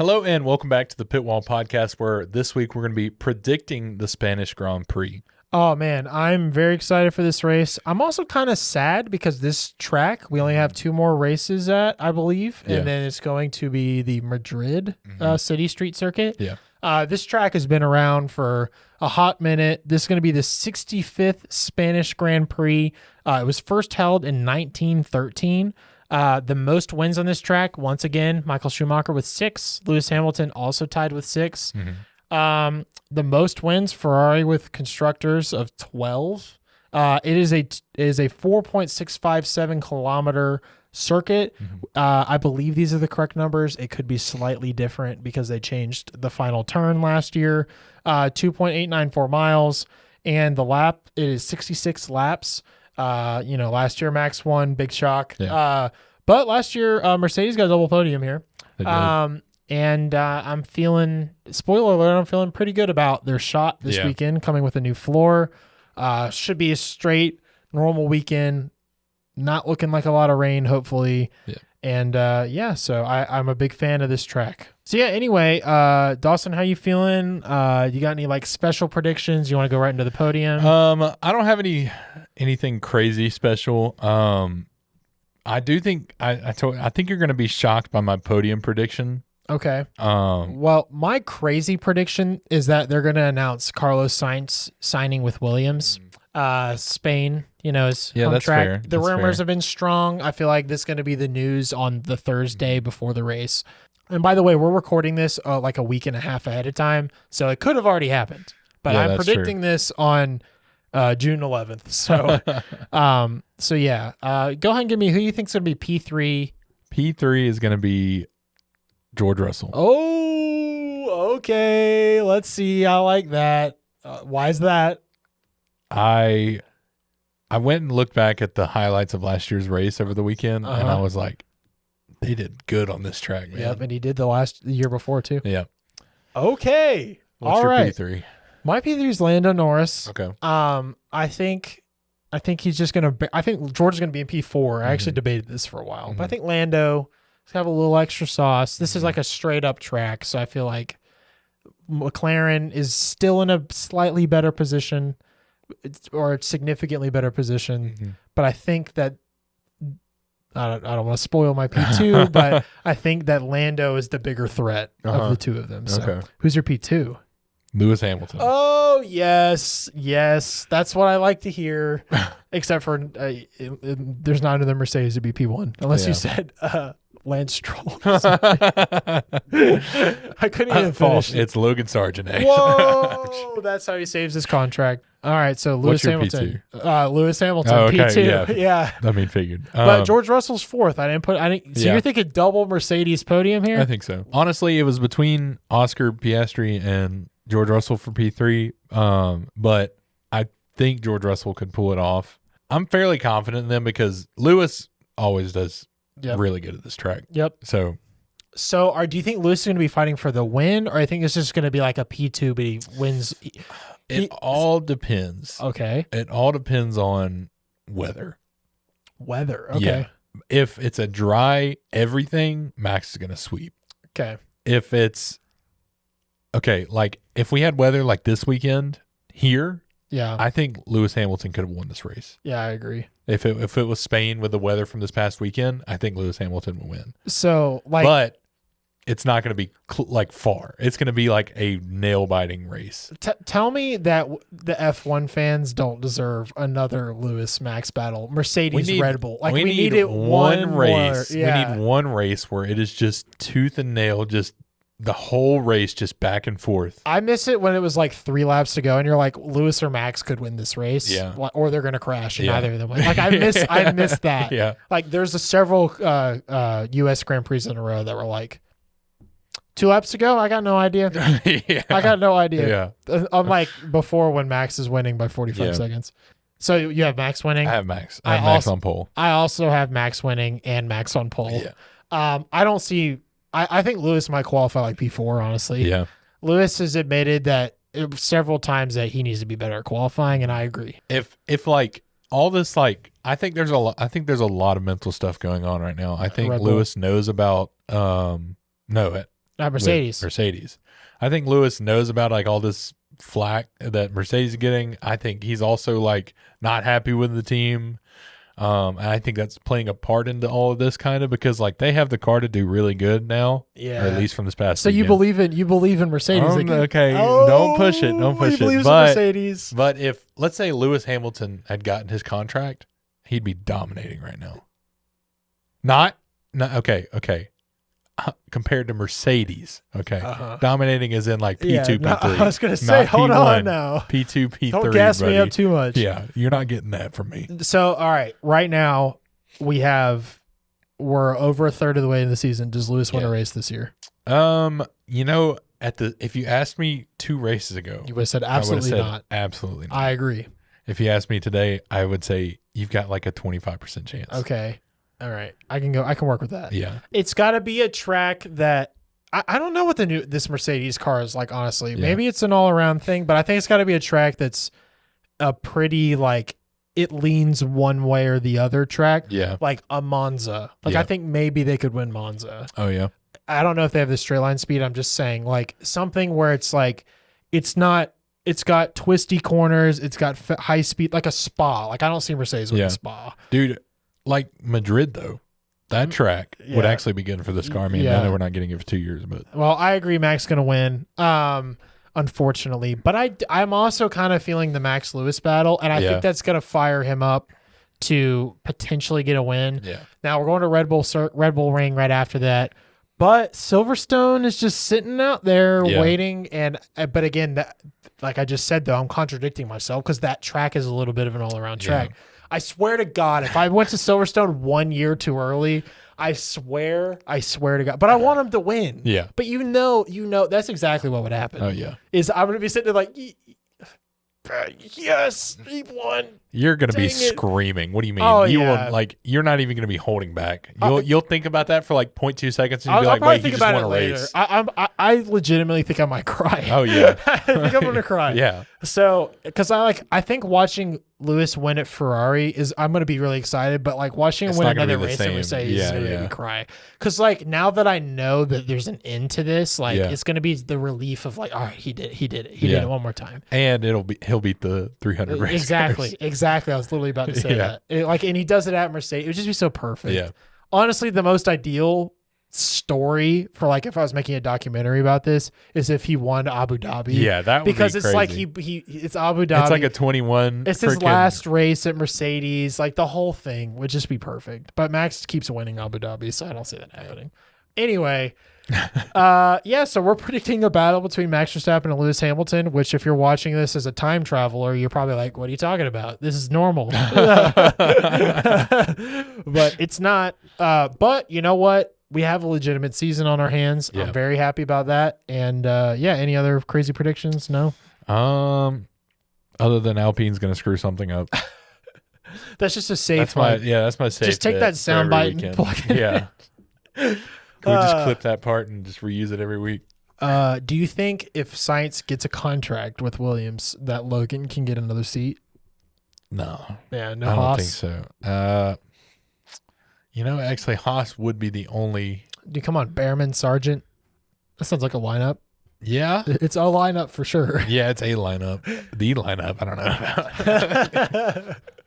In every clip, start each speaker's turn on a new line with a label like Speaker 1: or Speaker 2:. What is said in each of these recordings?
Speaker 1: Hello and welcome back to the Pit Wall Podcast, where this week we're going to be predicting the Spanish Grand Prix.
Speaker 2: Oh, man, I'm very excited for this race. I'm also kind of sad because this track, we only have two more races at, I believe, and then it's going to be the Madrid City Street Circuit.
Speaker 1: Yeah.
Speaker 2: This track has been around for a hot minute. This is going to be the 65th Spanish Grand Prix. It was first held in 1913. The most wins on this track, once again, Michael Schumacher with 6. Lewis Hamilton also tied with 6. The most wins, Ferrari with constructors of 12. It is a 4.657 kilometer circuit. I believe these are the correct numbers. It could be slightly different because they changed the final turn last year. 2.894 miles, and the lap, it is 66 laps. Last year Max won, big shock.
Speaker 1: Yeah.
Speaker 2: But last year Mercedes got a double podium here.
Speaker 1: They did.
Speaker 2: And I'm feeling, spoiler alert, I'm feeling pretty good about their shot this weekend, coming with a new floor. Should be a straight, normal weekend, not looking like a lot of rain, hopefully.
Speaker 1: Yeah.
Speaker 2: And so I'm a big fan of this track. So yeah, anyway, Dawson, how you feeling? You got any like special predictions? You want to go right into the podium?
Speaker 1: I don't have anything crazy special. I do think I think you're going to be shocked by my podium prediction.
Speaker 2: Okay. Well, my crazy prediction is that they're going to announce Carlos Sainz signing with Williams. Spain, is home
Speaker 1: that's
Speaker 2: track.
Speaker 1: fair.
Speaker 2: The rumors have been strong. I feel like this is going to be the news on the Thursday before the race. And by the way, we're recording this like a week and a half ahead of time, so it could have already happened. But I'm predicting this on June 11th. So, go ahead and give me who you think's going to be P3.
Speaker 1: P3 is going to be George Russell.
Speaker 2: Oh, okay. Let's see. I like that. Why is that?
Speaker 1: I went and looked back at the highlights of last year's race over the weekend, and I was like, they did good on this track, man.
Speaker 2: Yep, and he did the year before too.
Speaker 1: Yeah.
Speaker 2: Okay.
Speaker 1: What's your P3?
Speaker 2: My P3 is Lando Norris.
Speaker 1: Okay.
Speaker 2: I think he's just gonna. I think George is gonna be in P4. I actually debated this for a while, but I think Lando is gonna have a little extra sauce. This is like a straight up track, so I feel like McLaren is still in a slightly better position, or a significantly better position. But I think that I don't want to spoil my P2, but I think that Lando is the bigger threat of the two of them. So who's your P2?
Speaker 1: Lewis Hamilton.
Speaker 2: Oh, yes. That's what I like to hear, except for there's not another Mercedes to be P1, unless you said Lance Stroll. I couldn't even finish.
Speaker 1: It's Logan Sargent.
Speaker 2: Whoa, that's how he saves his contract. All right, so Lewis Hamilton. Lewis Hamilton, P2. Yeah.
Speaker 1: I mean, figured.
Speaker 2: But George Russell's fourth. I didn't. So you're thinking double Mercedes podium here?
Speaker 1: I think so. Honestly, it was between Oscar Piastri and George Russell for P3. But I think George Russell could pull it off. I'm fairly confident in them because Lewis always does really good at this track.
Speaker 2: Yep.
Speaker 1: So
Speaker 2: do you think Lewis is going to be fighting for the win, or I think it's just going to be like a P2, but he wins?
Speaker 1: It all depends.
Speaker 2: Okay.
Speaker 1: It all depends on weather.
Speaker 2: Okay.
Speaker 1: Yeah. If it's a dry everything, Max is going to sweep.
Speaker 2: Okay.
Speaker 1: If it's like if we had weather like this weekend here, I think Lewis Hamilton could have won this race.
Speaker 2: Yeah, I agree.
Speaker 1: If it was Spain with the weather from this past weekend, I think Lewis Hamilton would win.
Speaker 2: So
Speaker 1: but it's not going to be far. It's going to be like a nail biting race.
Speaker 2: Tell me that the F1 fans don't deserve another Lewis Max battle. Mercedes, Red Bull. Like we need one race.
Speaker 1: We need one race where it is just tooth and nail, just the whole race, just back and forth.
Speaker 2: I miss it when it was like 3 laps to go, and you're like, Lewis or Max could win this race, or they're going to crash, and neither of them win. Like I miss that.
Speaker 1: Yeah.
Speaker 2: Like there's several U.S. Grand Prix in a row that were like 2 laps to go. I got no idea. I got no idea.
Speaker 1: Yeah.
Speaker 2: Unlike before when Max is winning by 45 seconds. So you have Max winning.
Speaker 1: I have Max. I have Max on pole.
Speaker 2: I also have Max winning and Max on pole.
Speaker 1: Yeah.
Speaker 2: I don't see. I think Lewis might qualify like P4, honestly.
Speaker 1: Yeah.
Speaker 2: Lewis has admitted that several times that he needs to be better at qualifying, and I agree.
Speaker 1: If like all this, like I think there's a lot of mental stuff going on right now. I think Lewis knows about
Speaker 2: Not Mercedes.
Speaker 1: Mercedes. I think Lewis knows about like all this flack that Mercedes is getting. I think he's also like not happy with the team. And I think that's playing a part into all of this kind of because like they have the car to do really good now.
Speaker 2: Yeah.
Speaker 1: Or at least from this past
Speaker 2: So
Speaker 1: weekend.
Speaker 2: you believe in Mercedes again.
Speaker 1: Okay.
Speaker 2: Oh,
Speaker 1: don't push it. Don't push
Speaker 2: he believes
Speaker 1: it.
Speaker 2: in Mercedes.
Speaker 1: But if let's say Lewis Hamilton had gotten his contract, he'd be dominating right now. Not okay. Compared to Mercedes, okay, dominating is in like P2, P3.
Speaker 2: I was gonna say, hold on now.
Speaker 1: P2, P3.
Speaker 2: Don't gas
Speaker 1: buddy.
Speaker 2: me up too much.
Speaker 1: Yeah, you're not getting that from me.
Speaker 2: So, all right, right now we're over a third of the way in the season. Does Lewis win a race this year?
Speaker 1: You know, if you asked me 2 races ago,
Speaker 2: you would have said absolutely not.
Speaker 1: Absolutely not.
Speaker 2: I agree.
Speaker 1: If you asked me today, I would say you've got like a 25% chance.
Speaker 2: Okay. All right. I can work with that.
Speaker 1: Yeah.
Speaker 2: It's got to be a track that I don't know what this Mercedes car is like, honestly.
Speaker 1: Yeah.
Speaker 2: Maybe it's an all around thing, but I think it's got to be a track that's a pretty like it leans one way or the other track.
Speaker 1: Yeah.
Speaker 2: Like a Monza. Like I think maybe they could win Monza.
Speaker 1: Oh yeah.
Speaker 2: I don't know if they have the straight line speed. I'm just saying like something where it's like it's got twisty corners. It's got high speed, like a Spa. Like I don't see Mercedes with a Spa.
Speaker 1: Dude, like Madrid though, that track would actually be good for this car. I mean, I know we're not getting it for 2 years, but
Speaker 2: well, I agree. Mac's gonna win. Unfortunately, but I'm also kind of feeling the Max Lewis battle, and I think that's gonna fire him up to potentially get a win.
Speaker 1: Yeah.
Speaker 2: Now we're going to Red Bull Ring right after that. But Silverstone is just sitting out there waiting, but again, like I just said, though, I'm contradicting myself because that track is a little bit of an all-around track. I swear to God, if I went to Silverstone 1 year too early, I swear to God. But I want him to win.
Speaker 1: Yeah.
Speaker 2: But you know, that's exactly what would happen.
Speaker 1: Oh yeah.
Speaker 2: Is I'm gonna be sitting there like, yes, he won.
Speaker 1: You're gonna be screaming. What do you mean?
Speaker 2: Oh,
Speaker 1: won't, like you're not even gonna be holding back. You'll think about that for like 0.2 seconds and you'll be like, wait, he just won a race.
Speaker 2: I legitimately think I might cry.
Speaker 1: Oh yeah.
Speaker 2: I think I'm gonna cry.
Speaker 1: Yeah.
Speaker 2: So because I think watching Lewis win at Ferrari I'm gonna be really excited, but like watching him win another race at Mercedes is gonna make me cry. Because like now that I know that there's an end to this, like it's gonna be the relief of like, all right, he did it. He did it one more time.
Speaker 1: And he'll beat the 300 race.
Speaker 2: Exactly. I was literally about to say that. And he does it at Mercedes. It would just be so perfect.
Speaker 1: Yeah.
Speaker 2: Honestly, the most ideal story for like if I was making a documentary about this is if he won Abu Dhabi.
Speaker 1: Yeah, that would
Speaker 2: because
Speaker 1: be
Speaker 2: it's
Speaker 1: crazy.
Speaker 2: like it's Abu Dhabi.
Speaker 1: It's like a 21.
Speaker 2: It's his last race at Mercedes. Like the whole thing would just be perfect. But Max keeps winning Abu Dhabi, so I don't see that happening. Anyway, so we're predicting a battle between Max Verstappen and Lewis Hamilton, which if you're watching this as a time traveler, you're probably like, what are you talking about? This is normal. But it's not. But you know what? We have a legitimate season on our hands. Yeah. I'm very happy about that. And any other crazy predictions? No.
Speaker 1: Other than Alpine's going to screw something up.
Speaker 2: That's just a safe.
Speaker 1: That's my safe.
Speaker 2: Just take that soundbite and plug it in.
Speaker 1: Can we just clip that part and just reuse it every week?
Speaker 2: Do you think if Sainz gets a contract with Williams that Logan can get another seat?
Speaker 1: No.
Speaker 2: Yeah, no.
Speaker 1: I
Speaker 2: Haas?
Speaker 1: don't think so. Actually, Haas would be the only.
Speaker 2: Dude, come on, Behrman, Sargent. That sounds like a lineup.
Speaker 1: Yeah,
Speaker 2: it's a lineup for sure.
Speaker 1: Yeah, it's a lineup. The lineup. I don't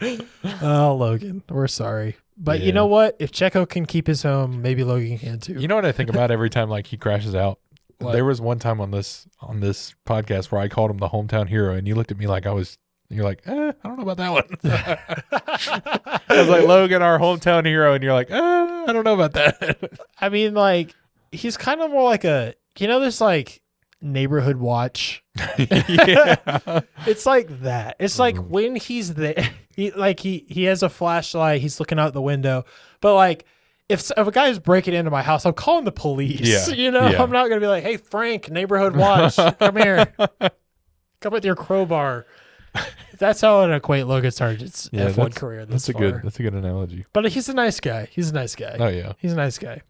Speaker 1: know.
Speaker 2: Oh, Logan, we're sorry, but you know what? If Checo can keep his home, maybe Logan can too.
Speaker 1: You know what I think about every time like he crashes out?
Speaker 2: What?
Speaker 1: There was one time on this podcast where I called him the hometown hero, and you looked at me like you're like, I don't know about that one. I was like, Logan, our hometown hero, and you're like, I don't know about that.
Speaker 2: I mean, like, he's kind of more like this like neighborhood watch.
Speaker 1: Yeah.
Speaker 2: It's like that. It's like when he's there, he has a flashlight, he's looking out the window, but like if a guy's breaking into my house, I'm calling the police.
Speaker 1: Yeah.
Speaker 2: I'm not gonna be like, hey Frank, neighborhood watch, come here, come with your crowbar. That's how I equate Logan Sargent's F1 career.
Speaker 1: That's a good analogy.
Speaker 2: But he's a nice guy. Oh
Speaker 1: yeah,
Speaker 2: he's a nice guy.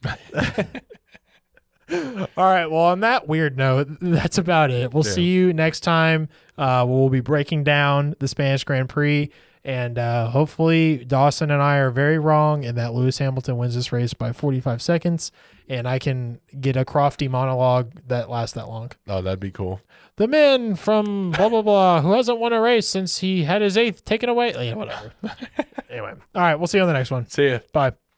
Speaker 2: All right. Well, on that weird note, that's about it. We'll see you next time. We'll be breaking down the Spanish Grand Prix, And hopefully Dawson and I are very wrong and that Lewis Hamilton wins this race by 45 seconds. And I can get a Crofty monologue that lasts that long.
Speaker 1: Oh, that'd be cool.
Speaker 2: The man from blah, blah, blah, who hasn't won a race since he had his 8th taken away. Yeah, whatever. Anyway. All right. We'll see you on the next one.
Speaker 1: See ya.
Speaker 2: Bye.